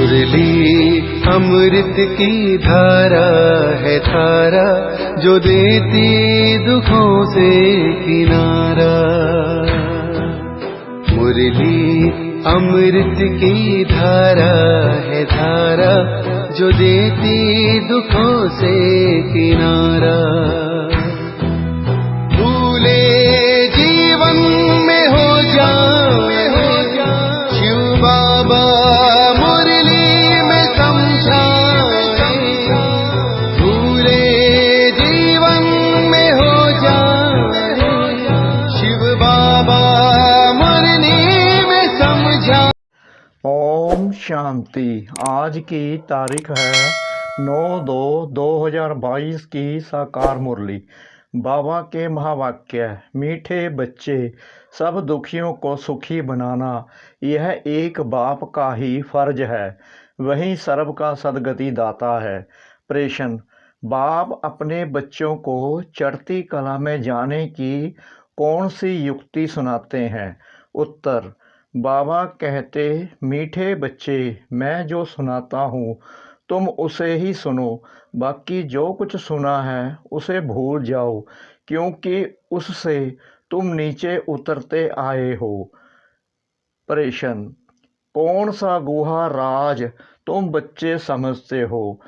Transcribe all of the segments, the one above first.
मुरली अमृत की धारा है धारा, जो देती दुखों से किनारा। मुरली अमृत की धारा है धारा, जो देती दुखों से किनारा। भूले जीवन में हो जाए शिव बाबा मुरली में समझाए। भूले जीवन में हो जाए शिव बाबा मुरली में समझाए। ओम शांति। आज की तारीख है 9/2/2022 की साकार मुरली। बाबा के महावाक्य, मीठे बच्चे, सब दुखियों को सुखी बनाना यह एक बाप का ही फर्ज है, वही सर्व का सदगति दाता है। प्रेषण, बाप अपने बच्चों को चढ़ती कला में जाने की कौन सी युक्ति सुनाते हैं? उत्तर, बाबा कहते, मीठे बच्चे, मैं जो सुनाता हूँ तुम उसे ही सुनो, बाकी जो कुछ सुना है उसे भूल जाओ, क्योंकि उससे तुम नीचे उतरते आए हो। प्रेषण, कौन सा गुहा राज तुम बच्चे समझते हो,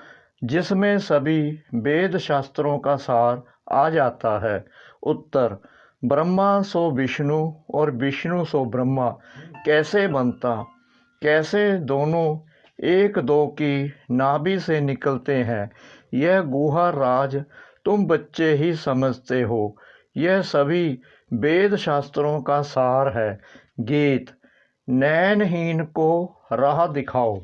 जिसमें सभी वेद शास्त्रों का सार आ जाता है? उत्तर, ब्रह्मा सो विष्णु और विष्णु सो ब्रह्मा कैसे बनता, कैसे दोनों एक दो की नाभि से निकलते हैं, यह गुहा राज तुम बच्चे ही समझते हो। यह सभी वेद शास्त्रों का सार है। गीत, नैनहीन को राह दिखाओ।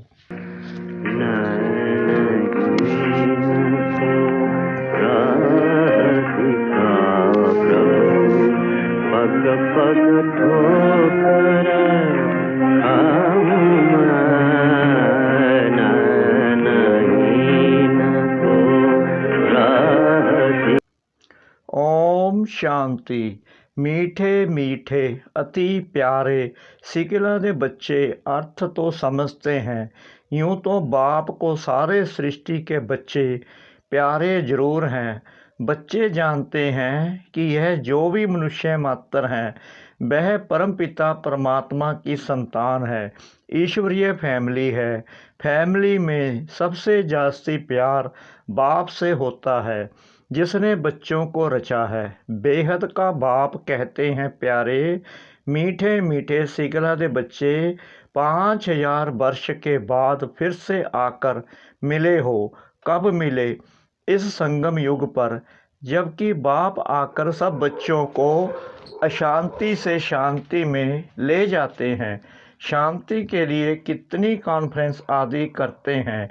ओम शांति। मीठे मीठे अति प्यारे सिकला दे बच्चे अर्थ तो समझते हैं। यूं तो बाप को सारे सृष्टि के बच्चे प्यारे जरूर हैं। बच्चे जानते हैं कि यह जो भी मनुष्य मात्र हैं वह परमपिता परमात्मा की संतान है, ईश्वरीय फैमिली है। फैमिली में सबसे जास्ती प्यार बाप से होता है, जिसने बच्चों को रचा है। बेहद का बाप कहते हैं, प्यारे मीठे मीठे सिकला दे बच्चे, 5000 वर्ष के बाद फिर से आकर मिले हो। कब मिले? इस संगम युग पर, जबकि बाप आकर सब बच्चों को अशांति से शांति में ले जाते हैं। शांति के लिए कितनी कॉन्फ्रेंस आदि करते हैं,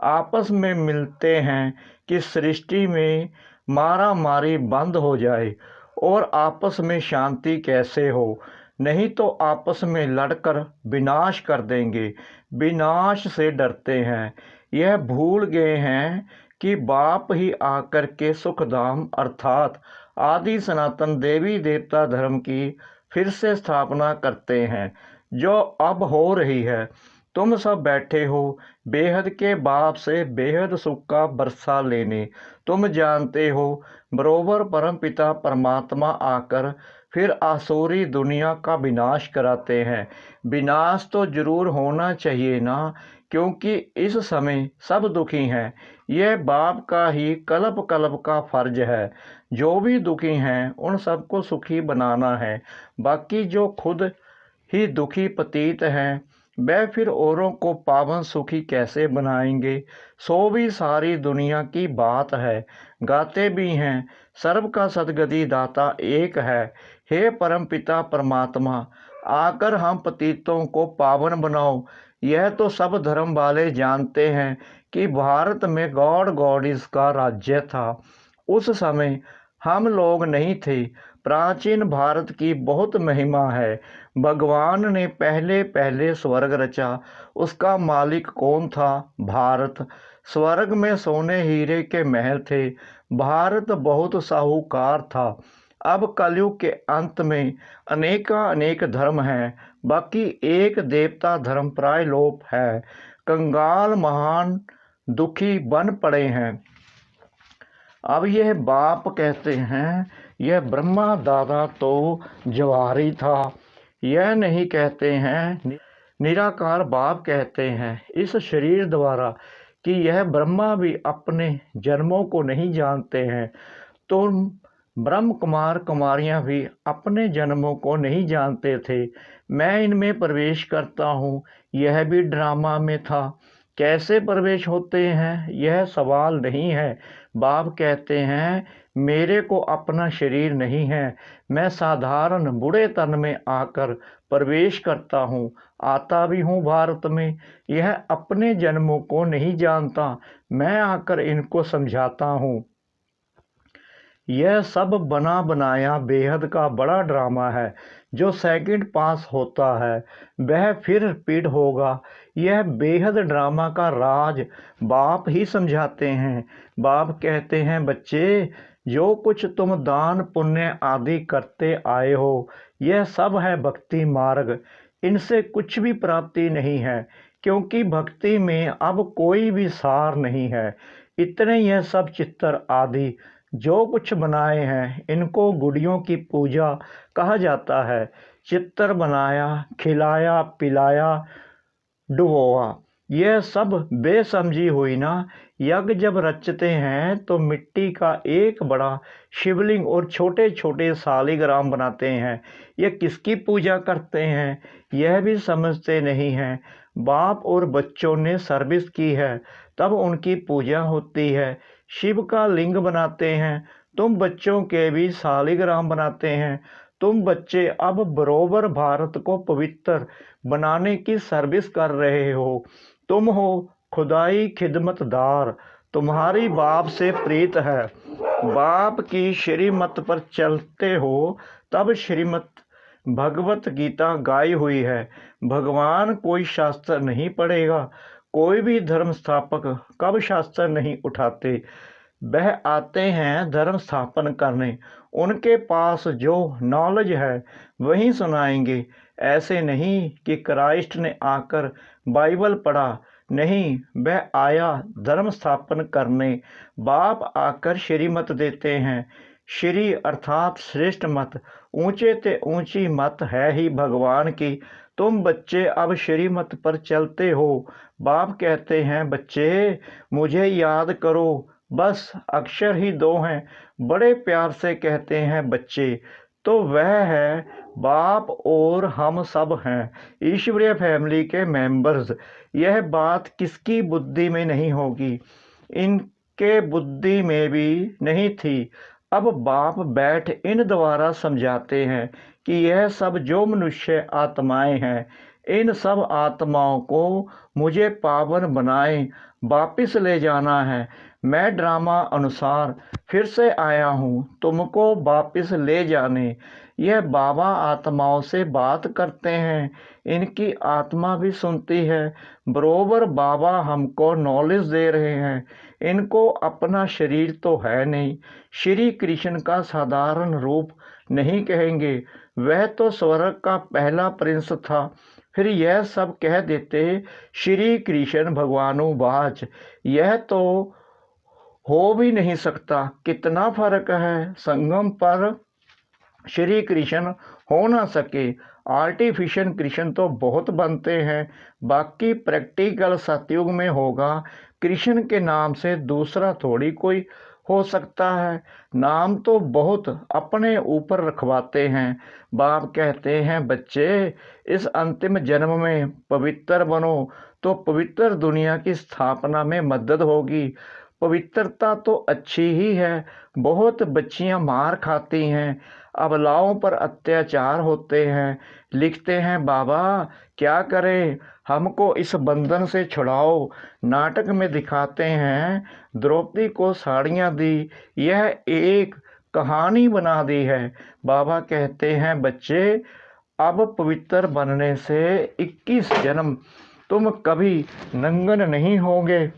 आपस में मिलते हैं कि सृष्टि में मारा मारी बंद हो जाए और आपस में शांति कैसे हो, नहीं तो आपस में लड़कर विनाश कर देंगे। विनाश से डरते हैं। यह भूल गए हैं कि बाप ही आकर के सुखधाम अर्थात आदि सनातन देवी देवता धर्म की फिर से स्थापना करते हैं, जो अब हो रही है। तुम सब बैठे हो बेहद के बाप से बेहद सुख का बरसा लेने। तुम जानते हो बरोबर परमपिता परमात्मा आकर फिर आसुरी दुनिया का विनाश कराते हैं। विनाश तो जरूर होना चाहिए ना, क्योंकि इस समय सब दुखी हैं। यह बाप का ही कल्प कल्प का फर्ज है। जो भी दुखी हैं उन सबको सुखी बनाना है। बाकी जो खुद ही दुखी प्रतीत हैं वह फिर औरों को पावन सुखी कैसे बनाएंगे? सो भी सारी दुनिया की बात है। गाते भी हैं, सर्व का सदगति दाता एक है। हे परमपिता परमात्मा, आकर हम पतितों को पावन बनाओ। यह तो सब धर्म वाले जानते हैं कि भारत में गॉड गॉडिस का राज्य था। उस समय हम लोग नहीं थे। प्राचीन भारत की बहुत महिमा है। भगवान ने पहले पहले स्वर्ग रचा। उसका मालिक कौन था? भारत। स्वर्ग में सोने हीरे के महल थे। भारत बहुत साहूकार था। अब कलयुग के अंत में अनेक धर्म हैं, बाकी एक देवता धर्म प्राय लोप है। कंगाल महान दुखी बन पड़े हैं। अब यह बाप कहते हैं, यह ब्रह्मा दादा तो जवाहरी था। यह नहीं कहते हैं, निराकार बाप कहते हैं इस शरीर द्वारा कि यह ब्रह्मा भी अपने जन्मों को नहीं जानते हैं, तो ब्रह्म कुमार कुमारियाँ भी अपने जन्मों को नहीं जानते थे। मैं इनमें प्रवेश करता हूँ, यह भी ड्रामा में था। कैसे प्रवेश होते हैं यह सवाल नहीं है। बाप कहते हैं, मेरे को अपना शरीर नहीं है, मैं साधारण बूढ़े तन में आकर प्रवेश करता हूँ, आता भी हूँ भारत में। यह अपने जन्मों को नहीं जानता, मैं आकर इनको समझाता हूँ। यह सब बना बनाया बेहद का बड़ा ड्रामा है। जो सेकंड पास होता है वह फिर रिपीट होगा। यह बेहद ड्रामा का राज बाप ही समझाते हैं। बाप कहते हैं, बच्चे जो कुछ तुम दान पुण्य आदि करते आए हो, यह सब है भक्ति मार्ग। इनसे कुछ भी प्राप्ति नहीं है, क्योंकि भक्ति में अब कोई भी सार नहीं है। इतने यह सब चित्तर आदि जो कुछ बनाए हैं, इनको गुड़ियों की पूजा कहा जाता है। चित्तर बनाया, खिलाया पिलाया, डुबोआ, यह सब बेसमझी हुई ना। यज्ञ जब रचते हैं तो मिट्टी का एक बड़ा शिवलिंग और छोटे छोटे शालिग्राम बनाते हैं। यह किसकी पूजा करते हैं यह भी समझते नहीं हैं। बाप और बच्चों ने सर्विस की है, तब उनकी पूजा होती है। शिव का लिंग बनाते हैं, तुम बच्चों के भी शालिग्राम बनाते हैं। तुम बच्चे अब बरोबर भारत को पवित्र बनाने की सर्विस कर रहे हो। तुम हो खुदाई खिदमतदार, तुम्हारी बाप से प्रीत है। बाप की श्रीमत पर चलते हो, तब श्रीमत भगवत गीता गाई हुई है। भगवान कोई शास्त्र नहीं पढ़ेगा, कोई भी धर्म स्थापक कब शास्त्र नहीं उठाते। वह आते हैं धर्म स्थापन करने, उनके पास जो नॉलेज है वही सुनाएंगे। ऐसे नहीं कि क्राइस्ट ने आकर बाइबल पढ़ा, नहीं, वह आया धर्म स्थापन करने। बाप आकर श्रीमत देते हैं। श्री अर्थात श्रेष्ठ मत, ऊंचे ते ऊंची मत है ही भगवान की। तुम बच्चे अब श्रीमत पर चलते हो। बाप कहते हैं, बच्चे मुझे याद करो, बस अक्षर ही दो हैं। बड़े प्यार से कहते हैं बच्चे, तो वह है बाप और हम सब हैं ईश्वरीय फैमिली के मेंबर्स। यह बात किसकी बुद्धि में नहीं होगी, इनके बुद्धि में भी नहीं थी। अब बाप बैठ इन द्वारा समझाते हैं कि यह सब जो मनुष्य आत्माएं हैं, इन सब आत्माओं को मुझे पावन बनाए वापिस ले जाना है। मैं ड्रामा अनुसार फिर से आया हूँ तुमको वापिस ले जाने। यह बाबा आत्माओं से बात करते हैं, इनकी आत्मा भी सुनती है। बरोबर बाबा हमको नॉलेज दे रहे हैं। इनको अपना शरीर तो है नहीं, श्री कृष्ण का साधारण रूप नहीं कहेंगे। वह तो स्वर्ग का पहला प्रिंस था। फिर यह सब कह देते श्री कृष्ण भगवानुवाच। यह तो हो भी नहीं सकता। कितना फर्क है, संगम पर श्री कृष्ण हो ना सके। आर्टिफिशियल कृष्ण तो बहुत बनते हैं, बाकी प्रैक्टिकल सतयुग में होगा। कृष्ण के नाम से दूसरा थोड़ी कोई हो सकता है। नाम तो बहुत अपने ऊपर रखवाते हैं। बाप कहते हैं, बच्चे इस अंतिम जन्म में पवित्र बनो, तो पवित्र दुनिया की स्थापना में मदद होगी। पवित्रता तो अच्छी ही है, बहुत बच्चियां मार खाती हैं, अबलाओं पर अत्याचार होते हैं। लिखते हैं, बाबा क्या करें, हमको इस बंधन से छुड़ाओ। नाटक में दिखाते हैं द्रौपदी को साड़ियाँ दी, यह एक कहानी बना दी है। बाबा कहते हैं, बच्चे अब पवित्र बनने से 21 जन्म तुम कभी नंगन नहीं होगे।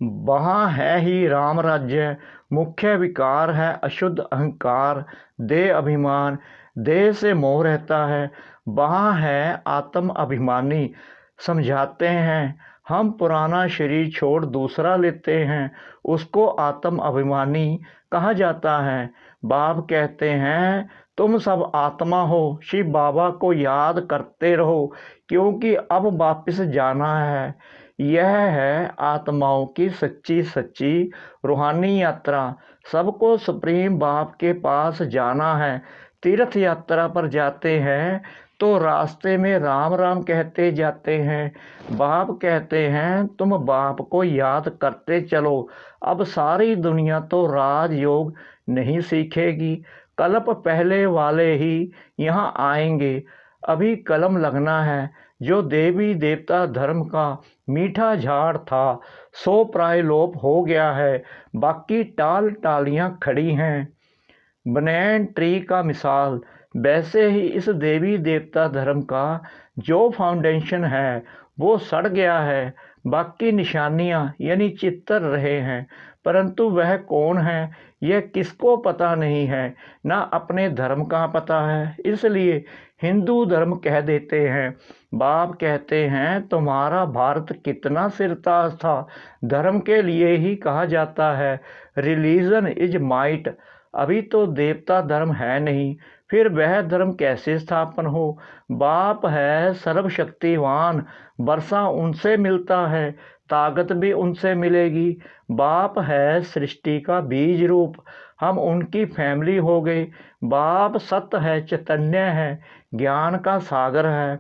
वहाँ है ही राम राज्य। मुख्य विकार है अशुद्ध अहंकार, देह अभिमान, देह से मोह रहता है। वहाँ है आत्म अभिमानी, समझाते हैं हम पुराना शरीर छोड़ दूसरा लेते हैं, उसको आत्म अभिमानी कहा जाता है। बाप कहते हैं तुम सब आत्मा हो, शिव बाबा को याद करते रहो क्योंकि अब वापस जाना है। यह है आत्माओं की सच्ची सच्ची रूहानी यात्रा। सबको सुप्रीम बाप के पास जाना है। तीर्थ यात्रा पर जाते हैं तो रास्ते में राम राम कहते जाते हैं। बाप कहते हैं तुम बाप को याद करते चलो। अब सारी दुनिया तो राजयोग नहीं सीखेगी, कल्प पहले वाले ही यहाँ आएंगे। अभी कलम लगना है। जो देवी देवता धर्म का मीठा झाड़ था सो प्राय लोप हो गया है, बाकी टाल टालियाँ खड़ी हैं। बनैन ट्री का मिसाल, वैसे ही इस देवी देवता धर्म का जो फाउंडेशन है वो सड़ गया है, बाकी निशानियाँ यानी चित्र रहे हैं, परंतु वह कौन है यह किसको पता नहीं है, ना अपने धर्म का पता है, इसलिए हिंदू धर्म कह देते हैं। बाप कहते हैं तुम्हारा भारत कितना सिरताज था, धर्म के लिए ही कहा जाता है रिलीजन इज माइट। अभी तो देवता धर्म है नहीं, फिर वह धर्म कैसे स्थापन हो। बाप है सर्वशक्तिवान, वर्षा उनसे मिलता है, ताकत भी उनसे मिलेगी। बाप है सृष्टि का बीज रूप, हम उनकी फैमिली हो गए। बाप सत्य है, चैतन्य है, ज्ञान का सागर है।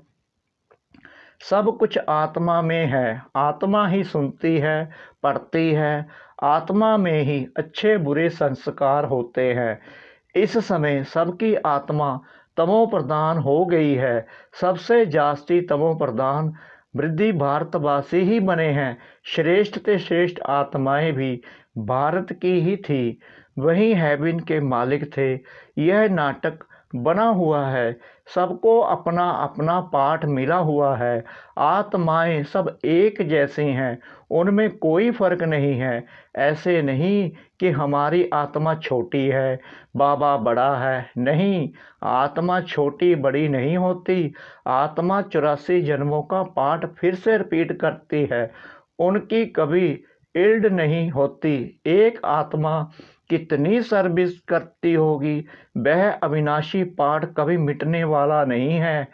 सब कुछ आत्मा में है, आत्मा ही सुनती है, पढ़ती है, आत्मा में ही अच्छे बुरे संस्कार होते हैं। इस समय सबकी आत्मा तमो प्रधान हो गई है, सबसे जास्ती तमो प्रधान वृद्धि भारतवासी ही बने हैं। श्रेष्ठ से श्रेष्ठ आत्माएं भी भारत की ही थी, वही हेवन के मालिक थे। यह नाटक बना हुआ है, सबको अपना अपना पाठ मिला हुआ है। आत्माएं सब एक जैसी हैं, उनमें कोई फर्क नहीं है। ऐसे नहीं कि हमारी आत्मा छोटी है, बाबा बड़ा है, नहीं, आत्मा छोटी बड़ी नहीं होती। आत्मा 84 जन्मों का पाठ फिर से रिपीट करती है, उनकी कभी इल्ड नहीं होती। एक आत्मा कितनी सर्विस करती होगी, वह अविनाशी पाठ कभी मिटने वाला नहीं है।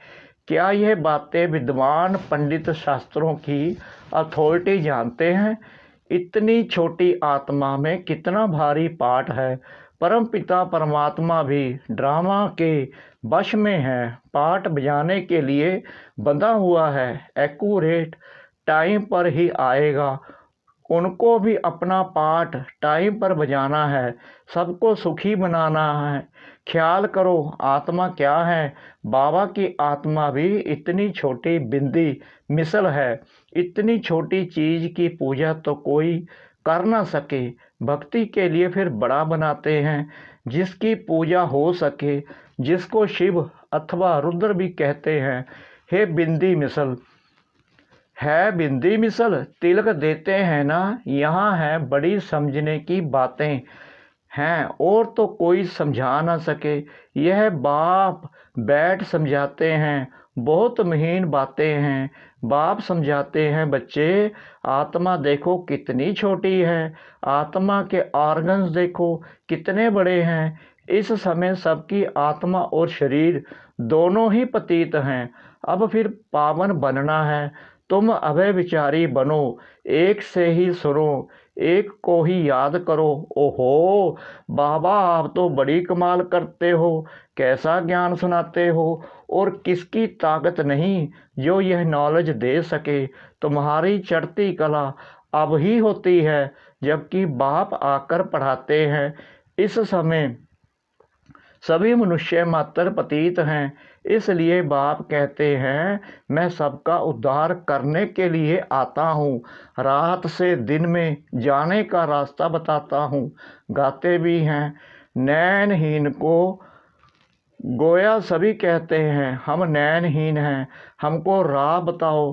क्या यह बातें विद्वान पंडित शास्त्रों की अथॉरिटी जानते हैं? इतनी छोटी आत्मा में कितना भारी पाठ है। परम पिता परमात्मा भी ड्रामा के वश में है, पाठ बजाने के लिए बंधा हुआ है, एक्यूरेट टाइम पर ही आएगा। उनको भी अपना पाठ टाइम पर बजाना है, सबको सुखी बनाना है। ख्याल करो आत्मा क्या है, बाबा की आत्मा भी इतनी छोटी बिंदी मिसल है। इतनी छोटी चीज़ की पूजा तो कोई कर ना सके, भक्ति के लिए फिर बड़ा बनाते हैं। जिसकी पूजा हो सके, जिसको शिव अथवा रुद्र भी कहते हैं। हे बिंदी मिसल, है बिंदी मिसल, तिलक देते हैं ना, यहाँ है बड़ी समझने की बातें हैं और तो कोई समझा ना सके। यह बाप बैठ समझाते हैं, बहुत महीन बातें हैं। बाप समझाते हैं बच्चे, आत्मा देखो कितनी छोटी है, आत्मा के ऑर्गन्स देखो कितने बड़े हैं। इस समय सबकी आत्मा और शरीर दोनों ही पतित हैं। अब फिर पावन बनना है। तुम अभय विचारी बनो, एक से ही सुनो, एक को ही याद करो। ओहो बाबा, आप तो बड़ी कमाल करते हो, कैसा ज्ञान सुनाते हो, और किसकी ताकत नहीं जो यह नॉलेज दे सके। तुम्हारी चढ़ती कला अब ही होती है, जबकि बाप आकर पढ़ाते हैं। इस समय सभी मनुष्य मात्र पतित हैं, इसलिए बाप कहते हैं मैं सबका उद्धार करने के लिए आता हूँ। रात से दिन में जाने का रास्ता बताता हूँ। गाते भी हैं, नैनहीन को गोया सभी कहते हैं हम नैनहीन हैं, हमको राह बताओ।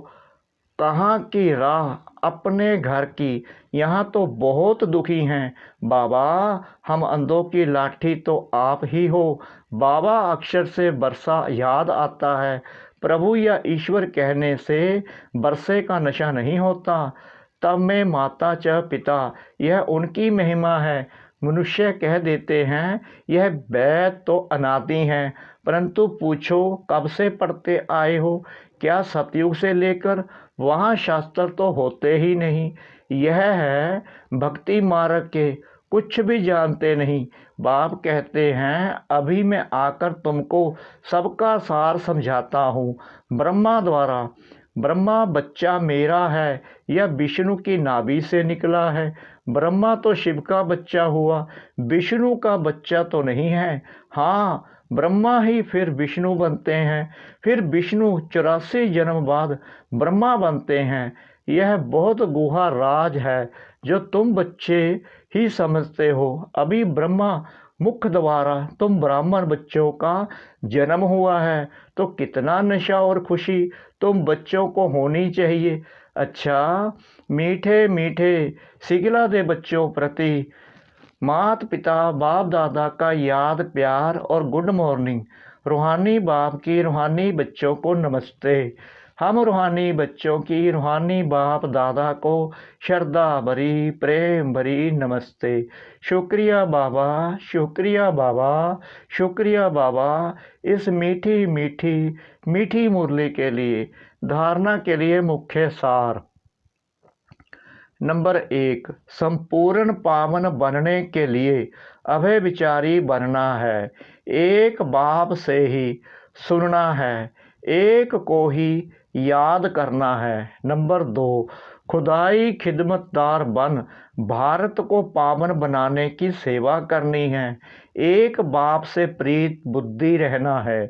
कहाँ की राह अपने घर की, यहाँ तो बहुत दुखी हैं बाबा, हम अंधों की लाठी तो आप ही हो। बाबा अक्षर से बरसा याद आता है, प्रभु या ईश्वर कहने से बरसे का नशा नहीं होता। तब में माता च पिता, यह उनकी महिमा है। मनुष्य कह देते हैं यह वेद तो अनादि हैं, परंतु पूछो कब से पढ़ते आए हो, क्या सतयुग से लेकर? वहाँ शास्त्र तो होते ही नहीं। यह है भक्ति मार्ग के, कुछ भी जानते नहीं। बाप कहते हैं अभी मैं आकर तुमको सबका सार समझाता हूँ। ब्रह्मा द्वारा, ब्रह्मा बच्चा मेरा है, यह विष्णु की नाभि से निकला है। ब्रह्मा तो शिव का बच्चा हुआ, विष्णु का बच्चा तो नहीं है। हाँ, ब्रह्मा ही फिर विष्णु बनते हैं, फिर विष्णु 84 जन्म बाद ब्रह्मा बनते हैं। यह बहुत गुहा राज है जो तुम बच्चे ही समझते हो। अभी ब्रह्मा मुख द्वारा तुम ब्राह्मण बच्चों का जन्म हुआ है, तो कितना नशा और खुशी तुम बच्चों को होनी चाहिए। अच्छा, मीठे मीठे सिखला दे बच्चों प्रति माता पिता बाप दादा का याद प्यार और गुड मॉर्निंग। रूहानी बाप की रूहानी बच्चों को नमस्ते। हम रूहानी बच्चों की रूहानी बाप दादा को श्रद्धा भरी प्रेम भरी नमस्ते। शुक्रिया बाबा, शुक्रिया बाबा, शुक्रिया बाबा, इस मीठी मीठी मीठी मुरली के लिए। धारणा के लिए मुख्य सार। नंबर 1, संपूर्ण पावन बनने के लिए अभय विचारी बनना है। एक बाप से ही सुनना है, एक को ही याद करना है। नंबर 2, खुदाई खिदमतदार बन भारत को पावन बनाने की सेवा करनी है। एक बाप से प्रीत बुद्धि रहना है।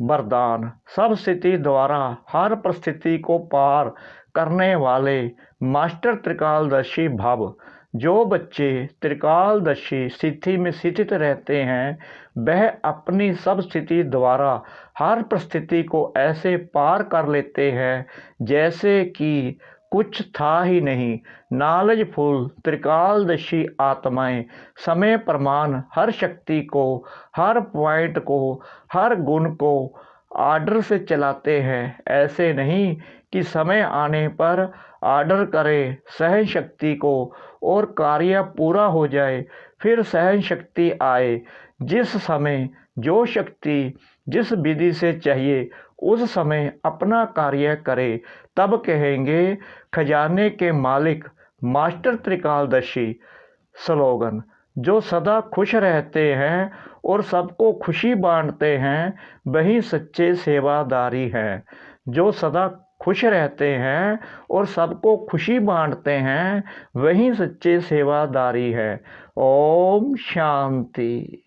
वरदान, सब स्थिति द्वारा हर परिस्थिति को पार करने वाले मास्टर त्रिकालदर्शी भव। जो बच्चे त्रिकालदर्शी स्थिति में स्थित रहते हैं वह अपनी सब स्थिति द्वारा हर परिस्थिति को ऐसे पार कर लेते हैं जैसे कि कुछ था ही नहीं। नॉलेजफुल त्रिकालदर्शी आत्माएं समय प्रमाण हर शक्ति को, हर पॉइंट को, हर गुण को आर्डर से चलाते हैं। ऐसे नहीं कि समय आने पर आर्डर करे सहन शक्ति को और कार्य पूरा हो जाए फिर सहन शक्ति आए। जिस समय जो शक्ति जिस विधि से चाहिए उस समय अपना कार्य करे, तब कहेंगे खजाने के मालिक मास्टर त्रिकालदर्शी। स्लोगन, जो सदा खुश रहते हैं और सबको खुशी बांटते हैं वही सच्चे सेवादारी हैं। जो सदा खुश रहते हैं और सबको खुशी बांटते हैं वही सच्चे सेवादारी हैं। ओम शांति।